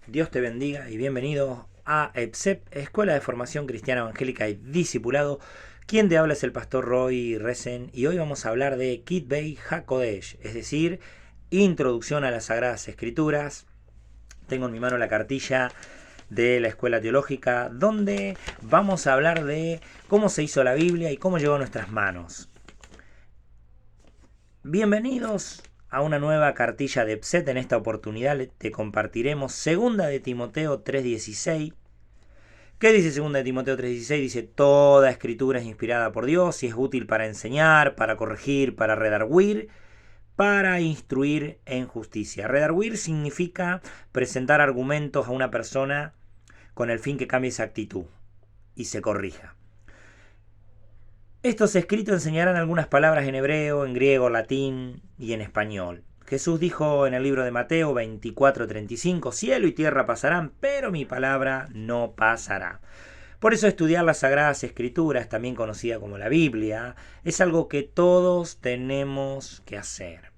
Dios te bendiga y bienvenidos a EPSEP, Escuela de Formación Cristiana Evangélica y Discipulado. Quien te habla es el pastor Roy Resen y hoy vamos a hablar de Kitvei HaKodesh, es decir, Introducción a las Sagradas Escrituras. Tengo en mi mano la cartilla de la Escuela Teológica, donde vamos a hablar de cómo se hizo la Biblia y cómo llegó a nuestras manos. Bienvenidos a una nueva cartilla de EPSET. En esta oportunidad te compartiremos 2 de Timoteo 3:16. ¿Qué dice 2 de Timoteo 3:16? Dice: toda escritura es inspirada por Dios y es útil para enseñar, para corregir, para redarguir, para instruir en justicia. Redarguir significa presentar argumentos a una persona con el fin que cambie esa actitud y se corrija. Estos escritos enseñarán algunas palabras en hebreo, en griego, latín y en español. Jesús dijo en el libro de Mateo 24:35: cielo y tierra pasarán, pero mi palabra no pasará. Por eso estudiar las Sagradas Escrituras, también conocida como la Biblia, es algo que todos tenemos que hacer.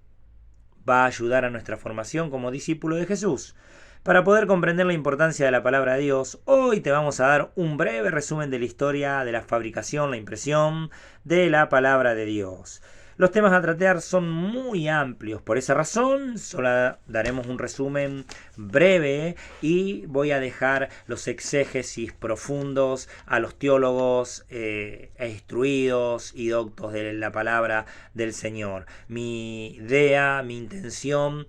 Va a ayudar a nuestra formación como discípulo de Jesús. Para poder comprender la importancia de la palabra de Dios, hoy te vamos a dar un breve resumen de la historia de la fabricación, la impresión de la palabra de Dios. Los temas a tratar son muy amplios, por esa razón solo daremos un resumen breve y voy a dejar los exégesis profundos a los teólogos instruidos y doctos de la palabra del Señor. Mi idea, mi intención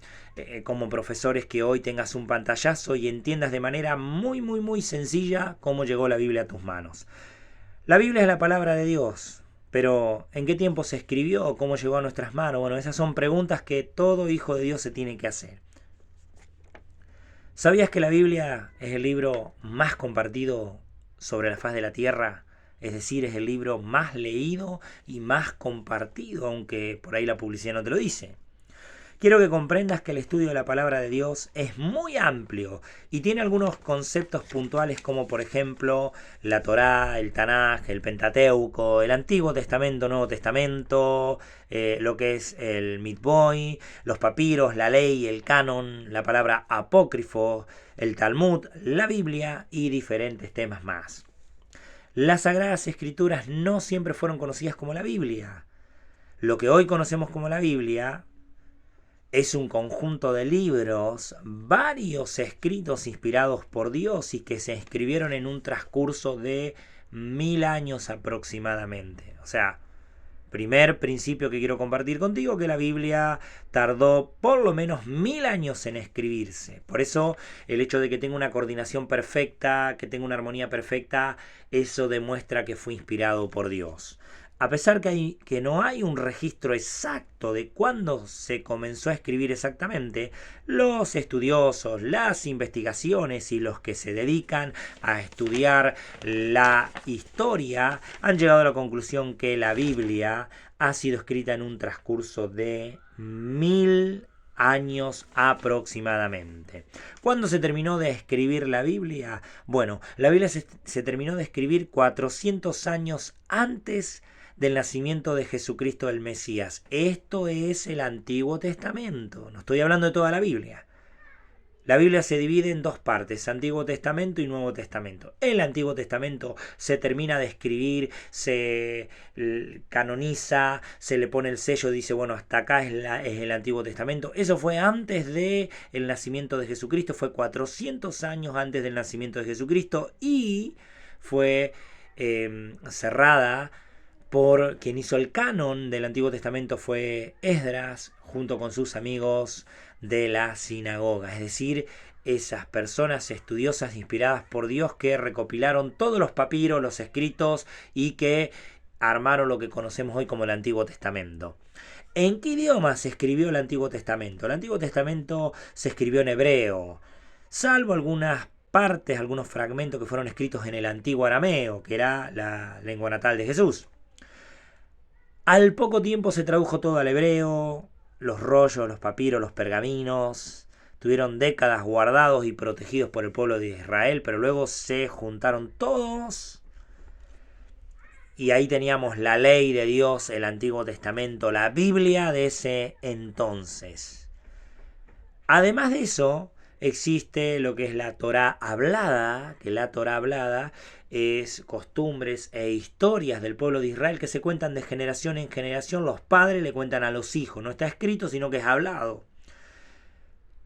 como profesor es que hoy tengas un pantallazo y entiendas de manera muy sencilla cómo llegó la Biblia a tus manos. La Biblia es la palabra de Dios. Pero, ¿en qué tiempo se escribió? ¿Cómo llegó a nuestras manos? Bueno, esas son preguntas que todo hijo de Dios se tiene que hacer. ¿Sabías que la Biblia es el libro más compartido sobre la faz de la tierra? Es decir, es el libro más leído y más compartido, aunque por ahí la publicidad no te lo dice. Quiero que comprendas que el estudio de la palabra de Dios es muy amplio y tiene algunos conceptos puntuales como por ejemplo la Torá, el Tanaj, el Pentateuco, el Antiguo Testamento, Nuevo Testamento, lo que es el Mitboy, los papiros, la ley, el canon, la palabra apócrifo, el Talmud, la Biblia y diferentes temas más. Las Sagradas Escrituras no siempre fueron conocidas como la Biblia. Lo que hoy conocemos como la Biblia es un conjunto de libros, varios escritos inspirados por Dios y que se escribieron en un transcurso de 1000 años aproximadamente. O sea, primer principio que quiero compartir contigo, que la Biblia tardó por lo menos 1000 años en escribirse. Por eso el hecho de que tenga una coordinación perfecta, que tenga una armonía perfecta, eso demuestra que fue inspirado por Dios. A pesar que no hay un registro exacto de cuándo se comenzó a escribir exactamente, los estudiosos, las investigaciones y los que se dedican a estudiar la historia han llegado a la conclusión que la Biblia ha sido escrita en un transcurso de 1000 años aproximadamente. ¿Cuándo se terminó de escribir la Biblia? Bueno, la Biblia se terminó de escribir 400 años antes del nacimiento de Jesucristo el Mesías. Esto es el Antiguo Testamento. No estoy hablando de toda la Biblia. La Biblia se divide en dos partes, Antiguo Testamento y Nuevo Testamento. El Antiguo Testamento se termina de escribir, se canoniza, se le pone el sello, dice, bueno, hasta acá es el Antiguo Testamento. Eso fue antes del nacimiento de Jesucristo, fue 400 años antes del nacimiento de Jesucristo y fue cerrada por quien hizo el canon del Antiguo Testamento fue Esdras, junto con sus amigos de la sinagoga, es decir, esas personas estudiosas inspiradas por Dios que recopilaron todos los papiros, los escritos y que armaron lo que conocemos hoy como el Antiguo Testamento. ¿En qué idioma se escribió el Antiguo Testamento? El Antiguo Testamento se escribió en hebreo, salvo algunas partes, algunos fragmentos que fueron escritos en el antiguo arameo, que era la lengua natal de Jesús. Al poco tiempo se tradujo todo al hebreo, los rollos, los papiros, los pergaminos, tuvieron décadas guardados y protegidos por el pueblo de Israel, pero luego se juntaron todos y ahí teníamos la ley de Dios, el Antiguo Testamento, la Biblia de ese entonces. Además de eso, existe lo que es la Torá hablada, que la Torá hablada es costumbres e historias del pueblo de Israel que se cuentan de generación en generación. Los padres le cuentan a los hijos, no está escrito sino que es hablado.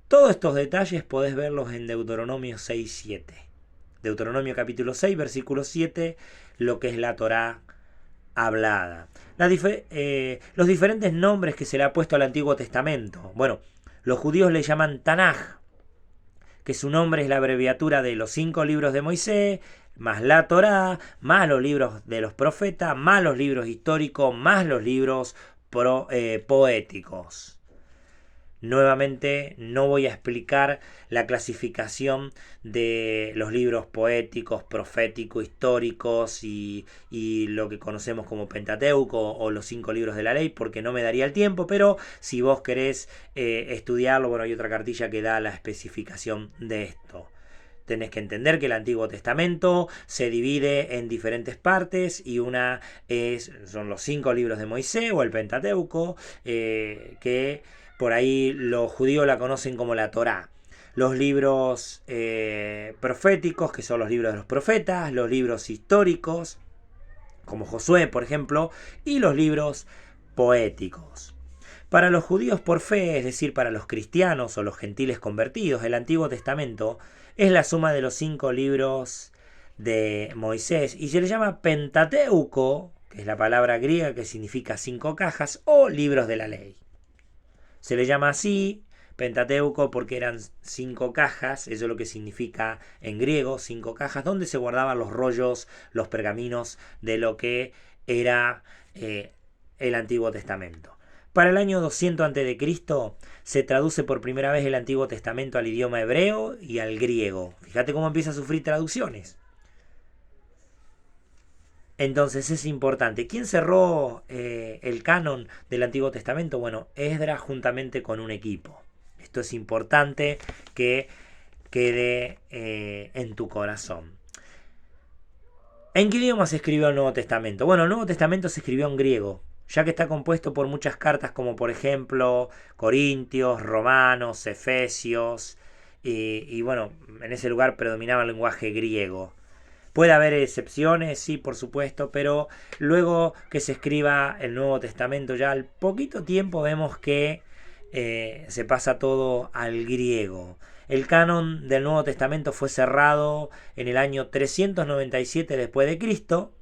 Todos estos detalles podés verlos en Deuteronomio 6:7. Deuteronomio capítulo 6, versículo 7, lo que es la Torá hablada. Los diferentes nombres que se le ha puesto al Antiguo Testamento. Bueno, los judíos le llaman Tanaj, que su nombre es la abreviatura de los 5 libros de Moisés, más la Torá, más los libros de los profetas, más los libros históricos, más los libros poéticos. Nuevamente no voy a explicar la clasificación de los libros poéticos, proféticos, históricos y lo que conocemos como Pentateuco o los 5 libros de la ley, porque no me daría el tiempo, pero si vos querés estudiarlo, bueno, hay otra cartilla que da la especificación de esto. Tenés que entender que el Antiguo Testamento se divide en diferentes partes y una son los 5 libros de Moisés o el Pentateuco, que por ahí los judíos la conocen como la Torá. Los libros proféticos, que son los libros de los profetas, los libros históricos, como Josué, por ejemplo, y los libros poéticos. Para los judíos por fe, es decir, para los cristianos o los gentiles convertidos, el Antiguo Testamento es la suma de los 5 libros de Moisés y se le llama Pentateuco, que es la palabra griega que significa 5 cajas, o libros de la ley. Se le llama así Pentateuco porque eran 5 cajas, eso es lo que significa en griego, 5 cajas, donde se guardaban los rollos, los pergaminos de lo que era el Antiguo Testamento. Para el año 200 a.C. se traduce por primera vez el Antiguo Testamento al idioma hebreo y al griego. Fíjate cómo empieza a sufrir traducciones. Entonces es importante. ¿Quién cerró el canon del Antiguo Testamento? Bueno, Esdras juntamente con un equipo. Esto es importante que quede en tu corazón. ¿En qué idioma se escribió el Nuevo Testamento? Bueno, el Nuevo Testamento se escribió en griego, ya que está compuesto por muchas cartas como por ejemplo Corintios, Romanos, Efesios, y bueno, en ese lugar predominaba el lenguaje griego. Puede haber excepciones, sí, por supuesto, pero luego que se escriba el Nuevo Testamento, ya al poquito tiempo vemos que se pasa todo al griego. El canon del Nuevo Testamento fue cerrado en el año 397 después de Cristo,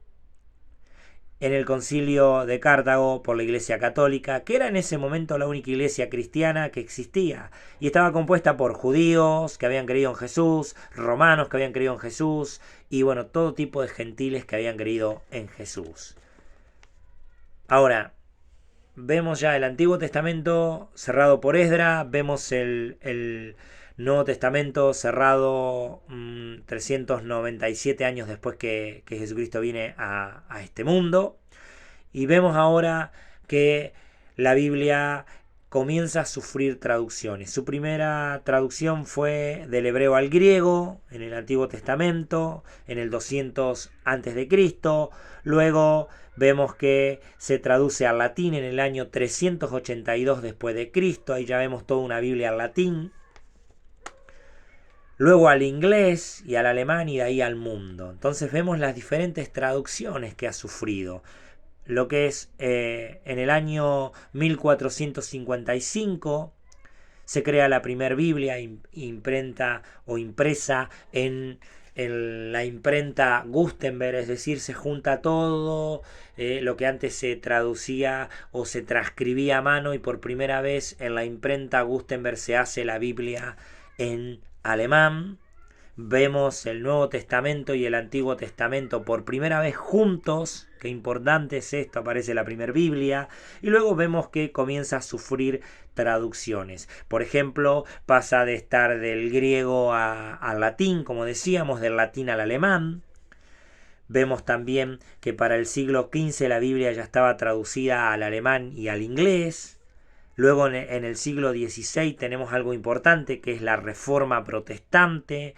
en el concilio de Cartago por la Iglesia Católica, que era en ese momento la única iglesia cristiana que existía, y estaba compuesta por judíos que habían creído en Jesús, romanos que habían creído en Jesús, y bueno, todo tipo de gentiles que habían creído en Jesús. Ahora, vemos ya el Antiguo Testamento cerrado por Esdras, vemos el Nuevo Testamento cerrado 397 años después que Jesucristo viene a este mundo. Y vemos ahora que la Biblia comienza a sufrir traducciones. Su primera traducción fue del hebreo al griego en el Antiguo Testamento, en el 200 a.C. Luego vemos que se traduce al latín en el año 382 después de Cristo. Ahí ya vemos toda una Biblia al latín. Luego al inglés y al alemán y de ahí al mundo. Entonces vemos las diferentes traducciones que ha sufrido. Lo que es en el año 1455 se crea la primera Biblia imprenta o impresa en la imprenta Gutenberg, es decir, se junta todo lo que antes se traducía o se transcribía a mano y por primera vez en la imprenta Gutenberg se hace la Biblia en alemán. Vemos el Nuevo Testamento y el Antiguo Testamento por primera vez juntos. Qué importante es esto, aparece la primera Biblia. Y luego vemos que comienza a sufrir traducciones. Por ejemplo, pasa de estar del griego al latín, como decíamos, del latín al alemán. Vemos también que para el siglo XV la Biblia ya estaba traducida al alemán y al inglés. Luego en el siglo XVI tenemos algo importante que es la Reforma Protestante.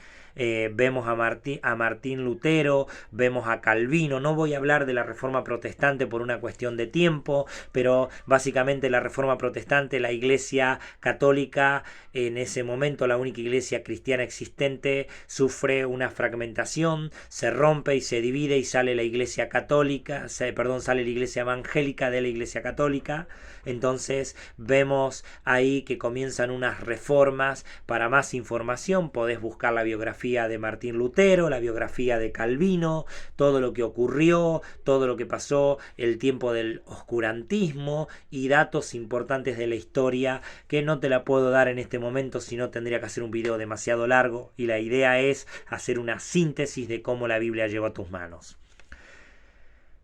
vemos a Martín Lutero, vemos a Calvino. No voy a hablar de la Reforma Protestante por una cuestión de tiempo, pero básicamente la Reforma Protestante, la Iglesia Católica, en ese momento la única iglesia cristiana existente, sufre una fragmentación, se rompe y se divide y sale la Iglesia Católica, sale la Iglesia Evangélica de la Iglesia Católica. Entonces vemos ahí que comienzan unas reformas. Para más información podés buscar la biografía de Martín Lutero, la biografía de Calvino, todo lo que ocurrió, todo lo que pasó, el tiempo del oscurantismo y datos importantes de la historia que no te la puedo dar en este momento, si no tendría que hacer un video demasiado largo, y la idea es hacer una síntesis de cómo la Biblia llegó a tus manos.